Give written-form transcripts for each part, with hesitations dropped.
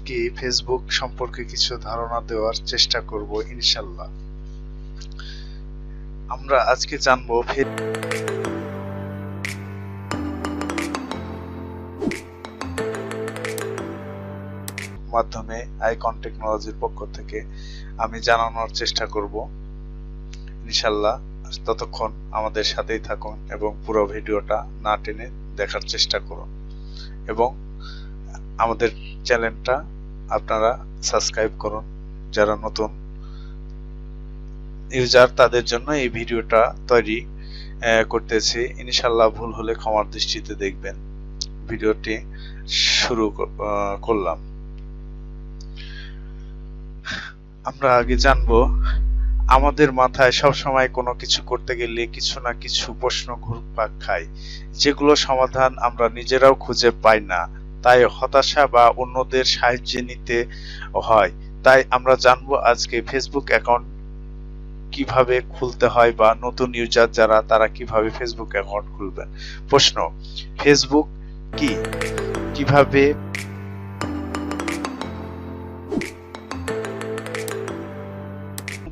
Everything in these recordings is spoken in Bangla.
আজকে ফেসবুক সম্পর্কে কিছু ধারণা দেওয়ার চেষ্টা করব ইনশাল্লাহ। আমরা আজকে জানবো মাধ্যমে আইকন টেকনোলজির পক্ষ থেকে আমি জানানোর চেষ্টা করব ইনশাল্লাহ। ততক্ষণ আমাদের সাথেই থাকুন এবং পুরো ভিডিওটা না টেনে দেখার চেষ্টা করুন এবং আমাদের চ্যানেলটা আপনারা সাবস্ক্রাইব করুন। যারা নতুন ইউজার তাদের জন্য এই ভিডিওটা তৈরি করতেছি, ইনশাল্লাহ ভুল হলে ক্ষমার দৃষ্টিতে দেখবেন। ভিডিওটি শুরু করলাম। আমরা আগে জানবো, আমাদের মাথায় সবসময় কোনো কিছু করতে গেলে কিছু না কিছু প্রশ্ন ঘুরপাক খায়, যেগুলো সমাধান আমরা নিজেরাও খুঁজে পাই না, তাই হতাশা বা অন্যদের সাহায্য নিতে হয়। তাই আমরা জানবো আজকে ফেসবুক অ্যাকাউন্ট কিভাবে খুলতে হয় বা নতুন ইউজার যারা তারা কিভাবে ফেসবুক অ্যাকাউন্ট খুলবেন। প্রশ্ন, ফেসবুক কি, কিভাবে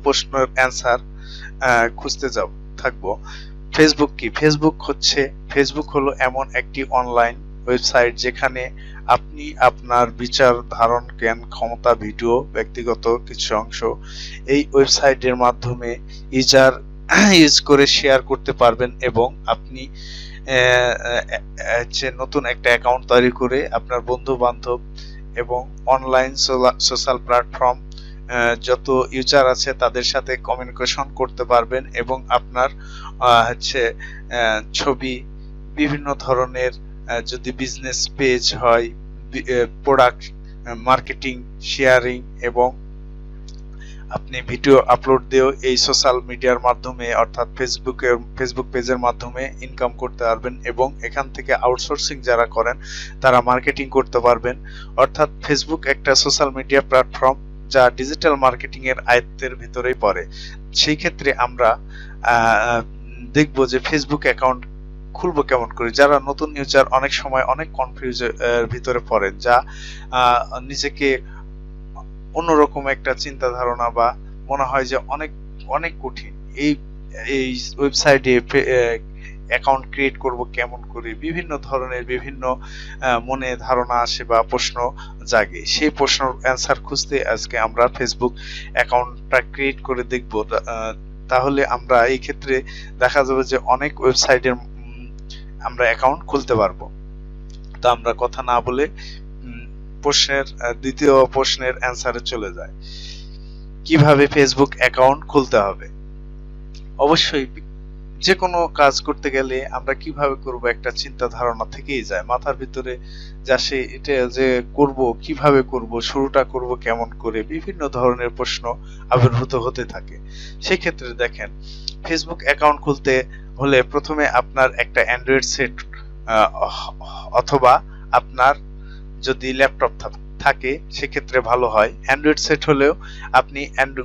প্রশ্নের অ্যান্সার খুঁজতে থাকবো। ফেসবুক কি? ফেসবুক হলো এমন একটি অনলাইন ওয়েবসাইট যেখানে আপনি আপনার বিচার, ধারণ, জ্ঞান, ক্ষমতা, ভিডিও, ব্যক্তিগত কিছু অংশ এই ওয়েবসাইটের মাধ্যমে ইউজ করে শেয়ার করতে পারবেন এবং আপনি নতুন একটা অ্যাকাউন্ট তৈরি করে আপনার বন্ধু বান্ধব এবং অনলাইন সোশ্যাল প্ল্যাটফর্ম যত ইউজার আছে তাদের সাথে কমিউনিকেশন করতে পারবেন এবং আপনার ছবি, বিভিন্ন ধরনের যদি বিজনেস পেজ হয়, প্রোডাক্ট মার্কেটিং, শেয়ারিং এবং আপনি ভিডিও আপলোড দিয়েও এই সোশ্যাল মিডিয়ার মাধ্যমে অর্থাৎ ফেসবুক পেজের মাধ্যমে ইনকাম করতে পারবেন এবং এখান থেকে আউটসোর্সিং যারা করেন তারা মার্কেটিং করতে পারবেন। অর্থাৎ ফেসবুক একটা সোশ্যাল মিডিয়া প্ল্যাটফর্ম যা ডিজিটাল মার্কেটিং এর আয়ত্তের ভিতরেই পড়ে। সেই ক্ষেত্রে আমরা দেখব যে ফেসবুক অ্যাকাউন্ট খুলবো কেমন করে। যারা নতুন ইউজার অনেক সময় অনেক কনফিউজের ভিতরে পড়েন, যা নিজেকে অন্যরকম একটা চিন্তা ধারণা বা মনে হয় যে অনেক অনেক কঠিন, এই ওয়েবসাইটে অ্যাকাউন্ট ক্রিয়েট করব কেমন করে, বিভিন্ন ধরনের বিভিন্ন মনে ধারণা আসে বা প্রশ্ন জাগে। সেই প্রশ্নের অ্যান্সার খুঁজতে আজকে আমরা ফেসবুক অ্যাকাউন্টটা ক্রিয়েট করে দেখব। তাহলে আমরা এই ক্ষেত্রে দেখা যাবে যে অনেক ওয়েবসাইটের আমরা অ্যাকাউন্ট খুলতে পারবো। তো আমরা কথা না বলে দ্বিতীয় প্রশ্নের অ্যান্সারে চলে যায়। কিভাবে ফেসবুক অ্যাকাউন্ট খুলতে হবে? অবশ্যই যে কোনো কাজ করতে গেলে আমরা কিভাবে করব একটা চিন্তা ধারণা থেকেই যায় মাথার ভিতরে, যা সে এটা যে করব, কিভাবে করব, শুরুটা করব কেমন করে, বিভিন্ন ধরনের প্রশ্ন আবির্ভূত হতে থাকে। সেই ক্ষেত্রে দেখেন, ফেসবুক অ্যাকাউন্ট খুলতে হলে প্রথমে আপনার একটা অ্যান্ড্রয়েড সেট অথবা আপনার যদি ল্যাপটপ থাকে সেক্ষেত্রে ভালো হয়। অ্যান্ড্রয়েড সেট হলেও আপনি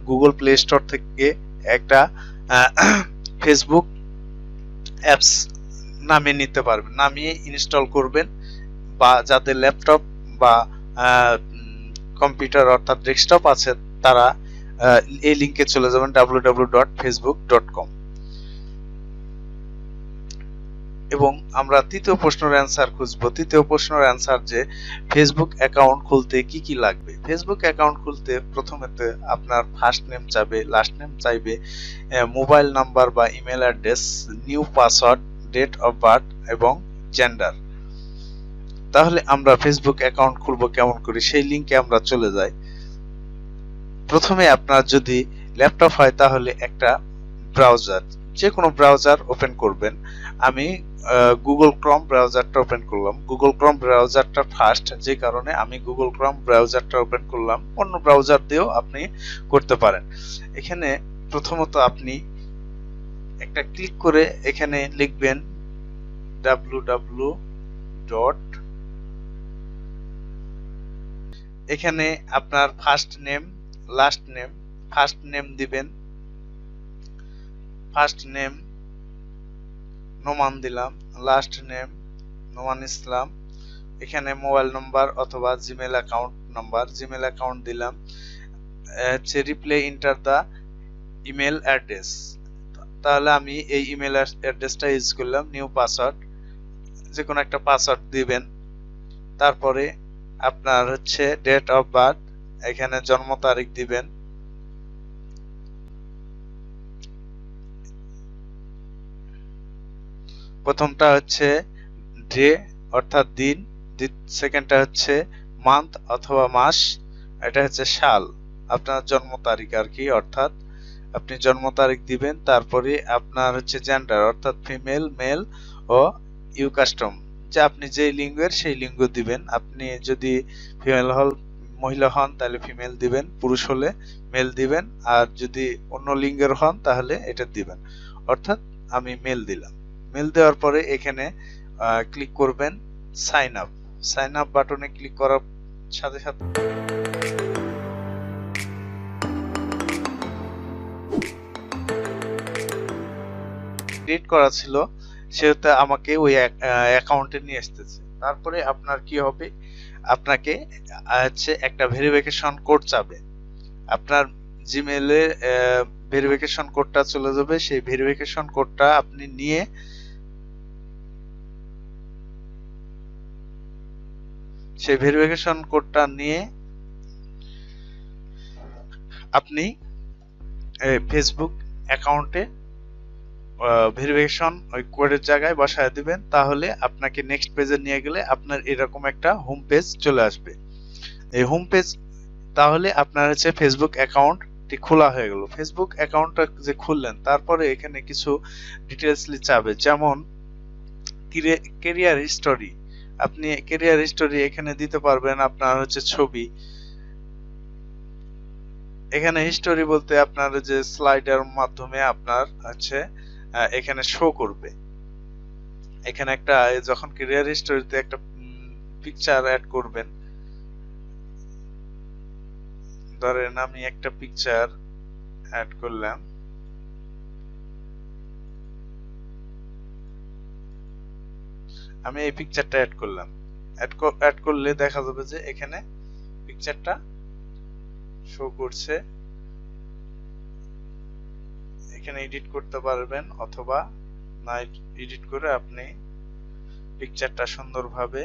গুগল প্লে স্টোর থেকে একটা ফেসবুক অ্যাপস নামিয়ে নিতে পারবেন, নামিয়ে ইনস্টল করবেন। বা যাদের ল্যাপটপ বা কম্পিউটার অর্থাৎ ডেস্কটপ আছে তারা এই লিঙ্কে চলে যাবেন www.facebook.com এবং আমরা তৃতীয় প্রশ্নের অ্যান্সার খুঁজব। তৃতীয় প্রশ্নের অ্যান্সার যে ফেসবুক অ্যাকাউন্ট খুলতে কি কি লাগবে। ফেসবুক অ্যাকাউন্ট খুলতে প্রথমেতে আপনার ফার্স্ট নেম চাইবে, লাস্ট নেম চাইবে, মোবাইল নাম্বার বা email address, new password, date of birth এবং জেন্ডার। তাহলে আমরা ফেসবুক অ্যাকাউন্ট খুলবো কেমন করে সেই লিঙ্কে আমরা চলে যাই। প্রথমে আপনার যদি ল্যাপটপ হয় তাহলে একটা ব্রাউজার, যে কোনো ব্রাউজার ওপেন করবেন। আমি গুগল ক্রোম ব্রাউজারটা ওপেন করলাম। গুগল ক্রোম ব্রাউজারটা ফার্স্ট, যে কারণে আমি গুগল ক্রোম ব্রাউজারটা ওপেন করলাম। অন্য ব্রাউজার দিয়েও আপনি করতে পারেন। এখানে প্রথমত আপনি একটা ক্লিক করে এখানে লিখবেন www. এখানে আপনার first name, last name, first name দিবেন, ফার্স্ট নেম নোমান দিলাম, লাস্ট নেম নোমান ইসলাম, এখানে মোবাইল নাম্বার অথবা Gmail account number, Gmail account দিলাম, হচ্ছে replay enter the email address, তাহলে আমি এই ইমেল অ্যাড্রেসটা ইউজ করলাম। নিউ পাসওয়ার্ড, যে কোনো একটা পাসওয়ার্ড দিবেন। তারপরে আপনার হচ্ছে ডেট অফ বার্থ, এখানে জন্ম তারিখ দিবেন। প্রথমটা হচ্ছে ডে অর্থাৎ দিন, সেকেন্ডটা হচ্ছে মান্থ অথবা মাস, এটা হচ্ছে সাল, আপনার জন্ম তারিখ আর কি, অর্থাৎ আপনি জন্ম তারিখ দিবেন। তারপরে আপনার হচ্ছে জেন্ডার অর্থাৎ ফিমেল, মেল ও ইউ কাস্টম, যে আপনি যে লিঙ্গের সেই লিঙ্গ দিবেন। আপনি যদি ফিমেল মহিলা হন তাহলে ফিমেল দিবেন, পুরুষ হলে মেল দিবেন, আর যদি অন্য লিঙ্গের হন তাহলে এটা দিবেন। অর্থাৎ আমি মেল দিলাম। মেল দেওয়ার পরে এখানে ক্লিক করবেন সাইন আপ। সাইন আপ বাটনে ক্লিক করার সাথে সাথে ক্রিয়েট করা ছিল সেহেতু আমাকে ওই অ্যাকাউন্টে নিয়ে আসতেছে। তারপরে আপনার কি হবে, আপনাকে হচ্ছে একটা ভেরিফিকেশন কোড চাবে। আপনার জিমেলে ভেরিফিকেশন কোডটা চলে যাবে, সেই ভেরিফিকেশন কোডটা আপনি নিয়ে আপনি ফেসবুক অ্যাকাউন্টে ভেরিফিকেশন ওই কোডের জায়গায় বসায় দিবেন। তাহলে আপনাকে নেক্সট পেজে নিয়ে গেলে আপনার এরকম একটা হোম পেজ চলে আসবে। এই হোম পেজ, তাহলে আপনার হচ্ছে ফেসবুক অ্যাকাউন্টটি খোলা হয়ে গেল। ফেসবুক অ্যাকাউন্টটা যে খুললেন, তারপরে এখানে কিছু ডিটেলসলি চাবে, যেমন ক্যারিয়ার হিস্টোরি। আপনি ক্যারিয়ার হিস্টোরি এখানে দিতে পারবেন আপনার হচ্ছে ছবি। এখানে হিস্টোরি বলতে আপনার যে স্লাইডের মাধ্যমে আপনার হচ্ছে এখানে শো করবে। এখানে একটা যখন ক্যারিয়ার হিস্টোরিতে একটা পিকচার অ্যাড করবেন, ধরেন আমি একটা পিকচার অ্যাড করলাম, আমি এই পিকচারটা অ্যাড করলাম। অ্যাড করলে দেখা যাবে যে এখানে পিকচারটা শো করছে। এখানে এডিট করতে পারবেন অথবা না এডিট করে আপনি পিকচারটা সুন্দরভাবে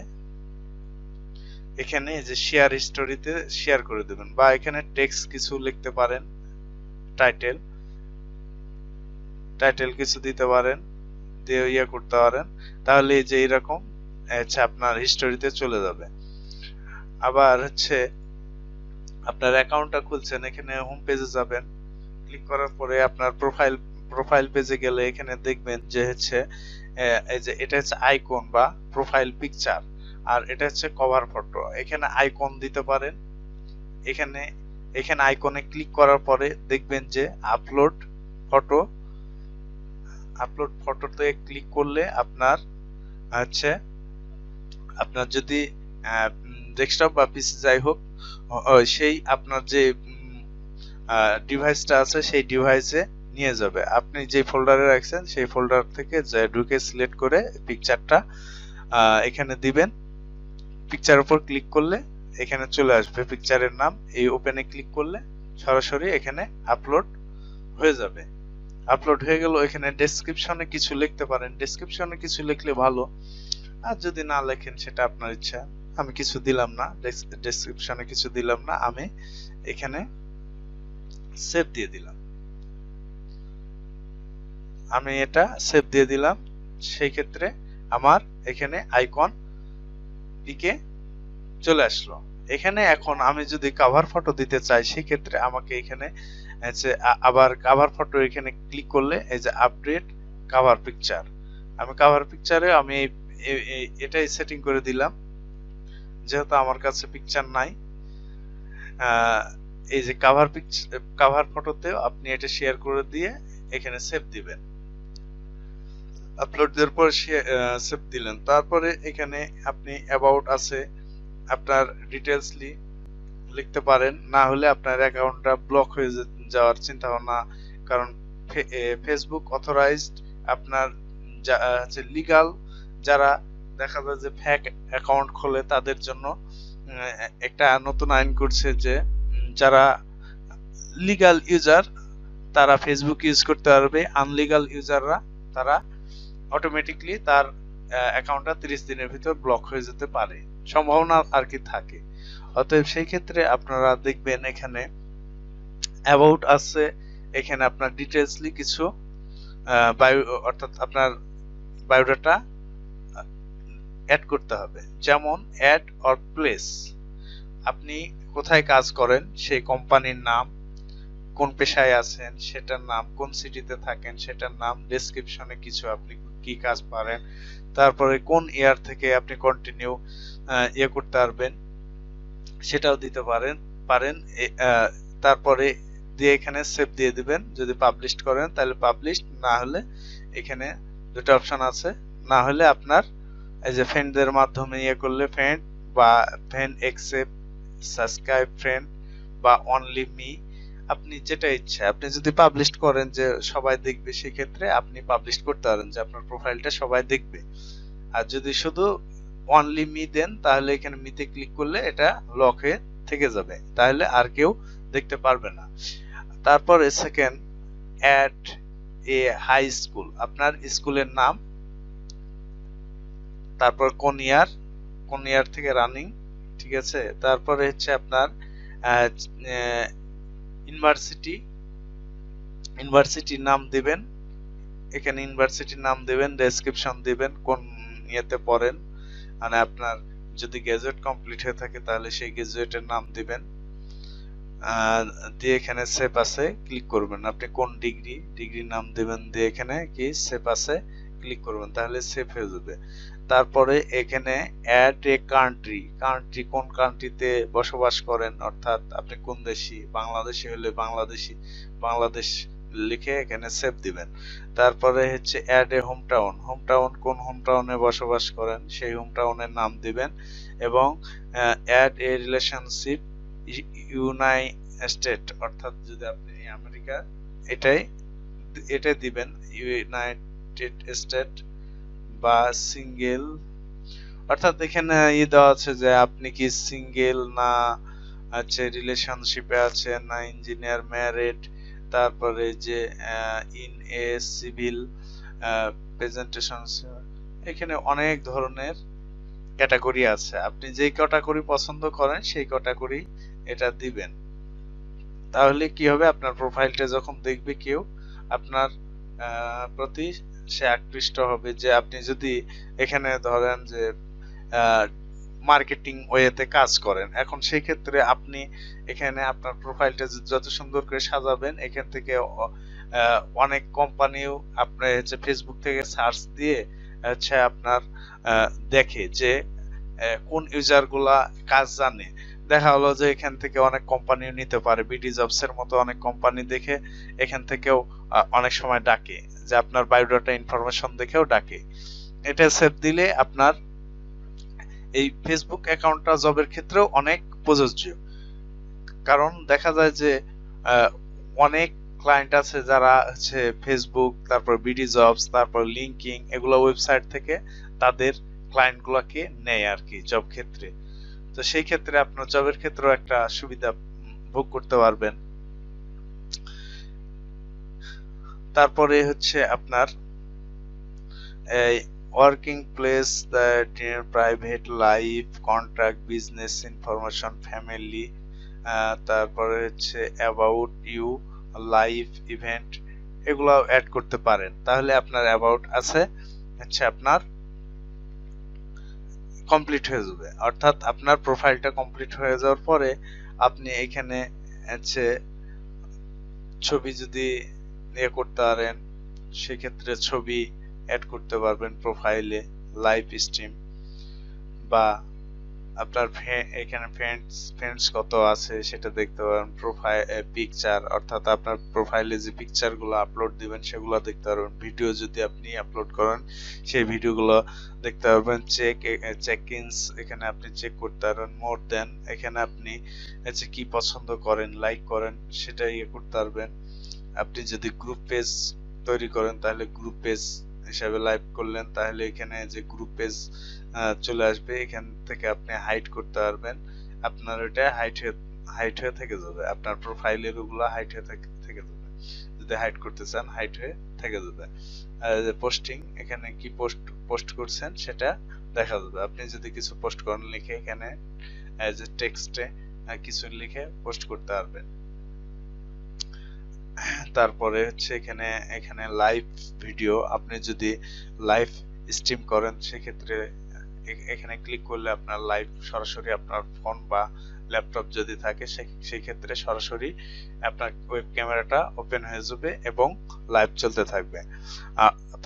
এখানে যে শেয়ার হিস্টোরিতে শেয়ার করে দেবেন, বা এখানে টেক্সট কিছু লিখতে পারেন, টাইটেল কিছু দিতে পারেন, দিয়ে ইয়ে করতে পারেন। তাহলে এই যে এরকম হচ্ছে আপনার হিস্টোরিতে চলে যাবে। আবার হচ্ছে আপনার অ্যাকাউন্টটা খুলছেন, এখানে হোম পেজে যাবেন, ক্লিক করার পরে আপনার প্রোফাইল পেজে গেলে এখানে দেখবেন যে হচ্ছে এই যে এটা হচ্ছে আইকন বা প্রোফাইল পিকচার, আর এটা হচ্ছে কভার ফটো। এখানে আইকন দিতে পারেন। এখানে আইকনে ক্লিক করার পরে দেখবেন যে আপলোড ফটোতে ক্লিক করলে আপনার হচ্ছে আপনার যদি ডেস্কটপ বা পিসি যাই হোক, সেই আপনার যে ডিভাইসটা আছে সেই ডিভাইসে নিয়ে যাবে। আপনি যে ফোল্ডারে রাখছেন সেই ফোল্ডার থেকে ঢুকে সিলেক্ট করে পিকচারটা এখানে দিবেন। পিকচার উপর ক্লিক করলে এখানে চলে আসবে পিকচারের নাম। এই ওপেনে ক্লিক করলে সরাসরি এখানে আপলোড হয়ে যাবে। আপলোড হয়ে গেল। এখানে ডেসক্রিপশনে কিছু লিখতে পারেন, ডেসক্রিপশনে কিছু লিখলে ভালো, আর যদি না লেখেন সেটা আপনার ইচ্ছা। আমি কিছু দিলাম না, ডেসক্রিপশনে কিছু দিলাম না, আমি এখানে সেভ দিয়ে দিলাম। আমি এটা সেভ দিয়ে দিলাম। সেই ক্ষেত্রে আমার এখানে আইকন দিকে চলে আসলো। এখানে এখন আমি যদি কভার ফটো দিতে চাই, সেই ক্ষেত্রে আমাকে এখানে আবার কভার ফটো এখানে ক্লিক করলে এই যে আপডেট কভার পিকচার, আমি কভার পিকচারে আমি এটাই সেটিং করে দিলাম, যেহেতু আমার কাছে পিকচার নাই। এই যে কভার ফটোতে আপনি এটা শেয়ার করে দিয়ে এখানে সেভ দিবেন। আপলোড দেওয়ার পর সেভ দিলেন। তারপরে এখানে আপনি অ্যাবাউট আছে, আপনার ডিটেলসলি লিখতে পারেন, না হলে আপনার অ্যাকাউন্টটা ব্লক হয়ে যাওয়ার চিন্তা ভাবনা, কারণ ফেসবুক অথরাইজড আপনার লিগাল যারা দেখা যায় যে ফেক অ্যাকাউন্ট খোলে তাদের জন্য একটা নতুন আইন করছে যে যারা লিগ্যাল ইউজার তারা ফেসবুক ইউজ করতে পারবে, আনলিগ্যাল ইউজাররা তারা অটোমেটিকলি তার অ্যাকাউন্টটা 30 দিনের ভিতর ব্লক হয়ে যেতে পারে, সম্ভাবনা আর কি থাকে। অতএব সেই ক্ষেত্রে আপনারা দেখবেন এখানে অ্যাবাউট আছে, এখানে আপনার ডিটেইলসলি কিছু বায়ো অর্থাৎ আপনার বায়োডাটা অ্যাড করতে হবে, যেমন অ্যাড অর প্লেস, আপনি কোথায় কাজ করেন সেই কোম্পানির নাম, কোন পেশায় আছেন সেটার নাম, কোন সিটিতে থাকেন সেটার নাম, ডেসক্রিপশনে কিছু আপনি কি কাজ পারেন, তারপরে কোন ইয়ার থেকে আপনি কন্টিনিউ করতে পারবেন সেটাও দিতে পারেন। তারপরে দিয়ে এখানে সেভ দিয়ে দিবেন, যদি পাবলিশ করেন তাহলে পাবলিশ, না হলে এখানে দুটো অপশন আছে, না হলে আপনার এই যে ফ্রেন্ডদের মাধ্যমে করলে ফ্রেন্ড বা ফ্রেন্ড অ্যাকসেপ্ট, সাবস্ক্রাইব ফ্রেন্ড বা অনলি মি, আপনি যেটা ইচ্ছা। আপনি যদি পাবলিশ করেন যে সবাই দেখবে, সেক্ষেত্রে আপনি পাবলিশ করতে পারেন যে আপনার প্রোফাইলটা সবাই দেখবে। আর যদি শুধু অনলি মি দেন তাহলে এখানে মিতে ক্লিক করলে এটা লক হয়ে থেকে যাবে, তাহলে আর কেউ দেখতে পারবে না। তারপরে second, at a high school, আপনার স্কুলের নাম, তারপর কোন ইয়ার থেকে রানিং, ঠিক আছে। তারপরে হচ্ছে আপনার ইউনিভার্সিটির নাম দিবেন, এখানে ইউনিভার্সিটির নাম দিবেন, ডেসক্রিপশন দিবেন কোন ইয়েতে পড়েন, মানে আপনার যদি গ্রাজুয়েট কমপ্লিট হয়ে থাকে তাহলে সেই গ্রাজুয়েটের নাম দিবেন, দিয়ে এখানে সেভ আছে ক্লিক করবেন, আপনি কোন ডিগ্রির নাম দিবেন, দিয়ে এখানে কি সেভ আছে ক্লিক করবেন, তাহলে সেভ হয়ে যাবে। তারপরে এখানে অ্যাড এ কান্ট্রি, কোন কান্ট্রিতে বসবাস করেন, অর্থাৎ আপনি কোন দেশি, বাংলাদেশি হলে বাংলাদেশ লিখে এখানে সেভ দিবেন। তারপরে হচ্ছে অ্যাড এ হোমটাউন, কোন হোমটাউনে বসবাস করেন সেই হোমটাউনের নাম দিবেন, এবং অ্যাড এ রিলেশনশিপ ইউনাইটেড, অর্থাৎ যদি আপনি আমেরিকা এটাই দিবেন, ইউনাইটেড স্টেট বা সিঙ্গেল, অর্থাৎ এখানে দেওয়া আছে যে আপনি কি সিঙ্গেল না আছে রিলেশনশিপে আছেন না ইঞ্জিনিয়ার ম্যারিড, তারপরে যে ইন এ সিভিল প্রেজেন্টেশন, এখানে অনেক ধরনের ক্যাটাগরি আছে, আপনি যেই ক্যাটাগরি পছন্দ করেন সেই ক্যাটাগরি এটা দিবেন। তাহলে কি হবে, আপনার প্রোফাইলটা যখন দেখবে কেউ আপনার প্রতি সে আকৃষ্ট হবে। যে আপনি যদি এখানে ধরেন যে মার্কেটিং ওয়েতে কাজ করেন, এখন সেই ক্ষেত্রে আপনি এখানে আপনার প্রোফাইলটা যত সুন্দর করে সাজাবেন, এখান থেকে অনেক কোম্পানিও আপনি হচ্ছে ফেসবুক থেকে সার্চ দিয়ে হচ্ছে আপনার দেখে যে কোন ইউজার গুলা কাজ জানে, দেখা হলো যে এখান থেকে অনেক কোম্পানিও নিতে পারে, বিডি জবস এর মতো অনেক কোম্পানি দেখে এখান থেকেও অনেক সময় ডাকে, যে আপনার বায়োডাটা ইনফরমেশন দেখেও ডাকে। এটা সেভ দিলে আপনার এই ফেসবুক অ্যাকাউন্টটা জবের ক্ষেত্রেও অনেক প্রযোজ্য, কারণ দেখা যায় যে অনেক ক্লায়েন্ট আছে যারা হচ্ছে ফেসবুক, তারপর বিডি জবস, তারপর লিঙ্কিং, এগুলো ওয়েবসাইট থেকে তাদের ক্লায়েন্ট গুলাকে নেয় আর কি জব ক্ষেত্রে। তো সেই ক্ষেত্রে আপনার জবের ক্ষেত্রেও একটা সুবিধা ভোগ করতে পারবেন। তারপরে হচ্ছে আপনার working place, private life, contract, business information, family, তারপরে হচ্ছে অ্যাবাউট ইউ, লাইফ ইভেন্ট, এগুলো অ্যাড করতে পারেন। তাহলে আপনার অ্যাবাউট আছে হচ্ছে আপনার কমপ্লিট হয়ে যাবে, অর্থাৎ আপনার প্রোফাইলটা কমপ্লিট হয়ে যাওয়ার পরে আপনি এখানে হচ্ছে ছবি যদি করতে পারেন, সেক্ষেত্রে ছবি অ্যাড করতে পারবেন প্রোফাইলে, লাইভ স্ট্রিম, বা আপনার এখানে ফ্রেন্ডস কত আছে সেটা দেখতে পারবেন, প্রোফাইল পিকচার, অর্থাৎ আপনার প্রোফাইলে যে পিকচার গুলো আপলোড দিবেন সেগুলো দেখতে পারবেন, ভিডিও যদি আপনি আপলোড করেন সেই ভিডিওগুলো দেখতে পারবেন, চেক ইনস এখানে আপনি চেক করতে পারবেন, মোর দেন এখানে আপনি হচ্ছে কি পছন্দ করেন, লাইক করেন সেটা করতে পারবেন। আপনি যদি গ্রুপ পেজ তৈরি করেন তাহলে গ্রুপ পেজ হিসাবে লাইভ করলেন, তাহলে এখানে যে গ্রুপ পেজ চলে আসবে, এখান থেকে আপনি হাইড করতে পারবেন। আপনার ওটা হাইট হয়ে থেকে যাবে, আপনার প্রোফাইলের ওগুলো হাইট হয়ে থেকে যাবে। যদি হাইড করতে চান হাইট হয়ে থেকে যাবে। পোস্টিং, এখানে কি পোস্ট করছেন সেটা দেখা যাবে। আপনি যদি কিছু পোস্ট করেন লিখে এখানে যে টেক্সটে কিছু লিখে পোস্ট করতে পারবেন। তারপরে হচ্ছে এখানে লাইভ ভিডিও, আপনি যদি লাইভ স্ট্রিম করেন সেক্ষেত্রে এখানে ক্লিক করলে আপনার লাইভ সরাসরি আপনার ফোন বা ল্যাপটপ যদি থাকে সেই ক্ষেত্রে সরাসরি আপনার ওয়েব ক্যামেরাটা ওপেন হয়ে যাবে এবং লাইভ চলতে থাকবে।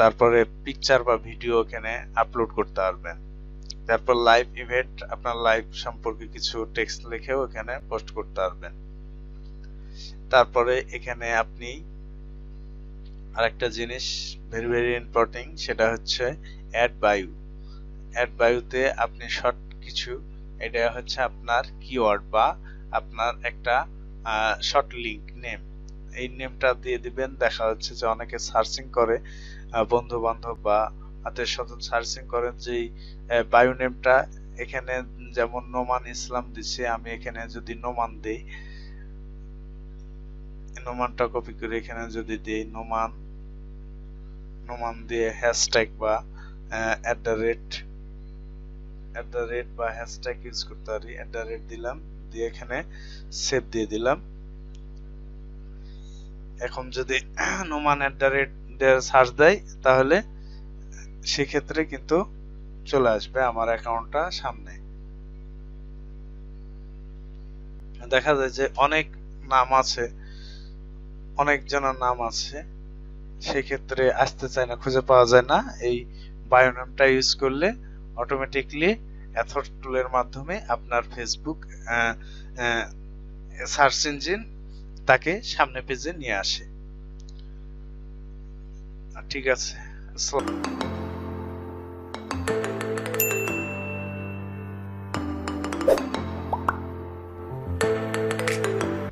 তারপরে পিকচার বা ভিডিও এখানে আপলোড করতে পারবেন। তারপর লাইভ ইভেন্ট, আপনার লাইভ সম্পর্কে কিছু টেক্সট লিখেও এখানে পোস্ট করতে পারবেন। তারপরে এখানে আপনি আরেকটা জিনিস ভেরি ভেরি ইম্পর্টেন্ট, সেটা হচ্ছে অ্যাড বায়ু। অ্যাড বায়ুতে আপনি শর্ট কিছু, এটা হচ্ছে আপনার কিওয়ার্ড বা আপনার একটা শর্ট লিংক নেম, এই নেমটা দিয়ে দিবেন। দেখা যাচ্ছে যে অনেকে সার্চিং করে, বন্ধু বান্ধব বা আত্মীয় স্বজন সার্চিং করেন যে বায়ু নেমটা, এখানে যেমন নোমান ইসলাম দিচ্ছে, আমি এখানে যদি নোমান দেই, নোমানটা কপি করে এখানে যদি দিই নোমান দিয়ে হ্যাশট্যাগ বা অ্যাট দ্য রেট বা হ্যাশট্যাগ ইউজ করতে পারি। অ্যাট দ্য রেট দিলাম, দিয়ে এখানে সেভ দিয়ে দিলাম। এখন যদি নোমান অ্যাট দ্য রেট দিয়ে সার্চ দেয় তাহলে সেক্ষেত্রে কিন্তু চলে আসবে আমার অ্যাকাউন্টটা সামনে। দেখা যায় যে অনেক নাম আছে, অনেক জনের নাম আছে, সেক্ষেত্রে আসতে চায় না, খুঁজে পাওয়া যায় না। এই বায়োনামটা ইউজ করলে অটোমেটিকলি অ্যাথর টুলের মাধ্যমে আপনার ফেসবুক সার্চ ইঞ্জিন তাকে সামনে পেজে নিয়ে আসে। ঠিক আছে,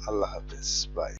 আল্লাহ হাফেজ, বাই।